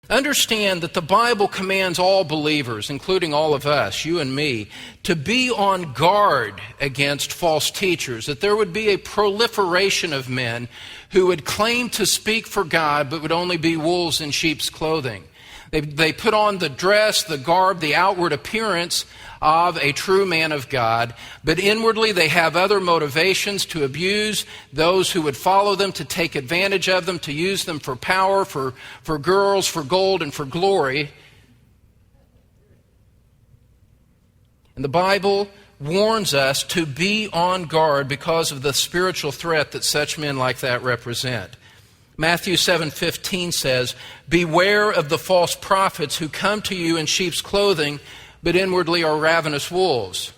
Understand that the Bible commands all believers, including all of us, you and me, to be on guard against false teachers, that there would be a proliferation of men who would claim to speak for God but would only be wolves in sheep's clothing. They put on the dress, the garb, the outward appearance of a true man of God, but inwardly they have other motivations to abuse those who would follow them, to take advantage of them, to use them for power, for girls, for gold, and for glory. And the Bible warns us to be on guard because of the spiritual threat that such men like that represent. Matthew 7:15 says, "Beware of the false prophets who come to you in sheep's clothing, but inwardly are ravenous wolves."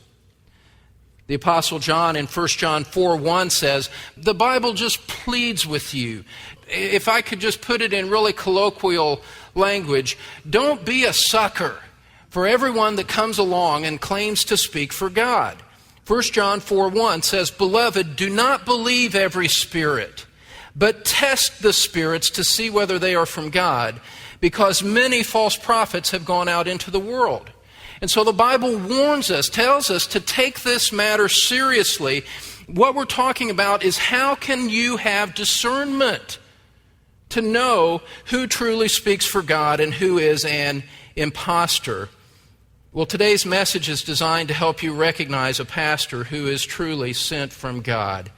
The Apostle John in 1 John 4:1 says, the Bible just pleads with you. If I could just put it in really colloquial language, don't be a sucker for everyone that comes along and claims to speak for God. 1 John 4:1 says, "Beloved, do not believe every spirit, but test the spirits to see whether they are from God, because many false prophets have gone out into the world." And so the Bible warns us, tells us to take this matter seriously. What we're talking about is, how can you have discernment to know who truly speaks for God and who is an imposter? Well, today's message is designed to help you recognize a pastor who is truly sent from God.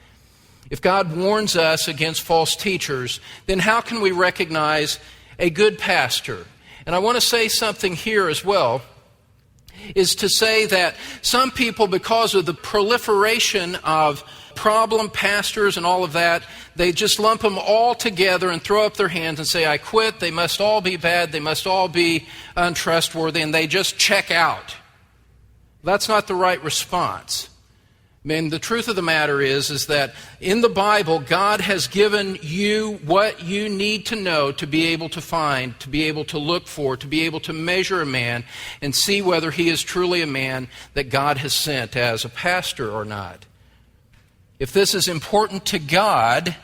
If God warns us against false teachers, then how can we recognize a good pastor? And I want to say something here as well, is to say that some people, because of the proliferation of problem pastors and all of that, they just lump them all together and throw up their hands and say, "I quit, they must all be bad, they must all be untrustworthy," and they just check out. That's not the right response. I mean, the truth of the matter is that in the Bible, God has given you what you need to know to be able to find, to be able to look for, to be able to measure a man and see whether he is truly a man that God has sent as a pastor or not. If this is important to God,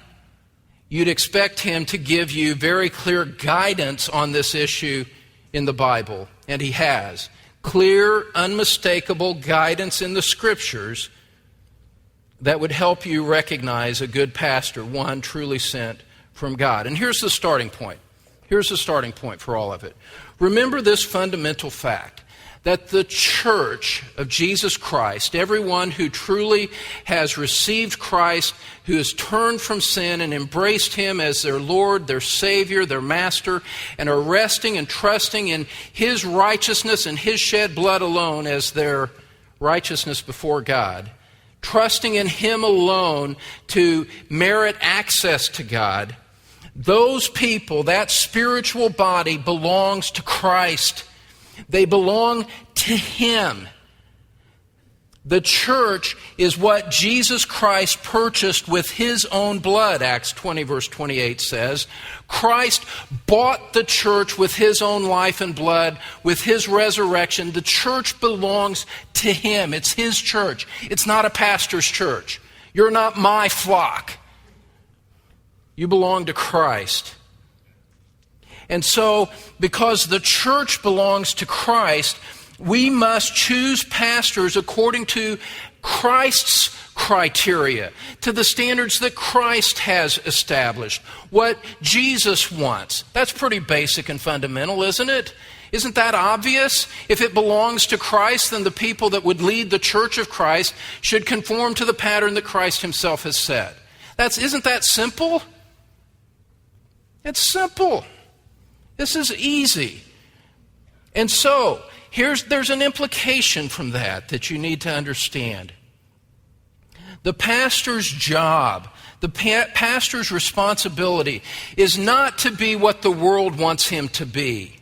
you'd expect Him to give you very clear guidance on this issue in the Bible, and He has. Clear, unmistakable guidance in the Scriptures that would help you recognize a good pastor, one truly sent from God. And here's the starting point. Here's the starting point for all of it. Remember this fundamental fact, that the church of Jesus Christ, everyone who truly has received Christ, who has turned from sin and embraced Him as their Lord, their Savior, their Master, and are resting and trusting in His righteousness and His shed blood alone as their righteousness before God, trusting in Him alone to merit access to God, those people, that spiritual body belongs to Christ. They belong to Him. The church is what Jesus Christ purchased with His own blood, Acts 20 verse 28 says. Christ bought the church with His own life and blood, with His resurrection. The church belongs to Him. It's His church. It's not a pastor's church. You're not my flock. You belong to Christ. And so, because the church belongs to Christ, we must choose pastors according to Christ's criteria, to the standards that Christ has established, what Jesus wants. That's pretty basic and fundamental, isn't it? Isn't that obvious? If it belongs to Christ, then the people that would lead the church of Christ should conform to the pattern that Christ Himself has set. Isn't that simple? It's simple. This is easy. And so, there's an implication from that you need to understand. The pastor's job, the pastor's responsibility is not to be what the world wants him to be.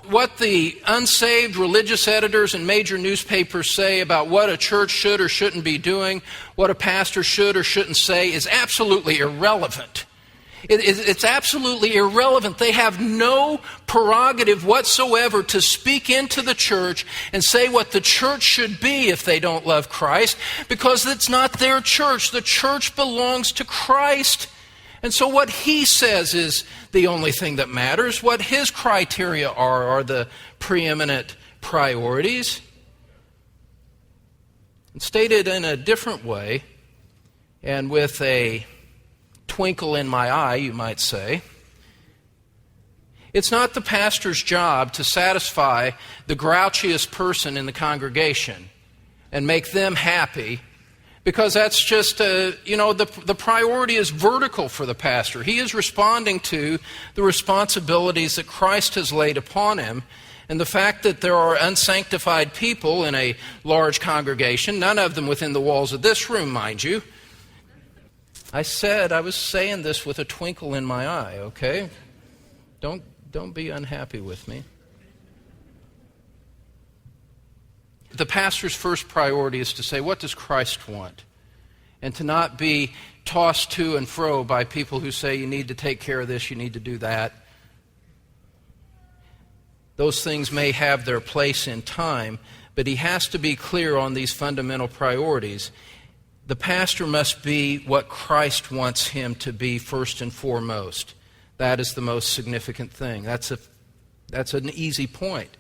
What the unsaved religious editors and major newspapers say about what a church should or shouldn't be doing, what a pastor should or shouldn't say, is absolutely irrelevant. It's absolutely irrelevant. They have no prerogative whatsoever to speak into the church and say what the church should be if they don't love Christ, because it's not their church. The church belongs to Christ. And so what he says is the only thing that matters. What his criteria are the preeminent priorities. And stated in a different way, and with a twinkle in my eye, you might say, it's not the pastor's job to satisfy the grouchiest person in the congregation and make them happy, because that's just, the priority is vertical for the pastor. He is responding to the responsibilities that Christ has laid upon him. And the fact that there are unsanctified people in a large congregation, none of them within the walls of this room, mind you. I was saying this with a twinkle in my eye, okay? Don't be unhappy with me. The pastor's first priority is to say, what does Christ want? And to not be tossed to and fro by people who say, you need to take care of this, you need to do that. Those things may have their place in time, but he has to be clear on these fundamental priorities. The pastor must be what Christ wants him to be first and foremost. That is the most significant thing. That's an easy point.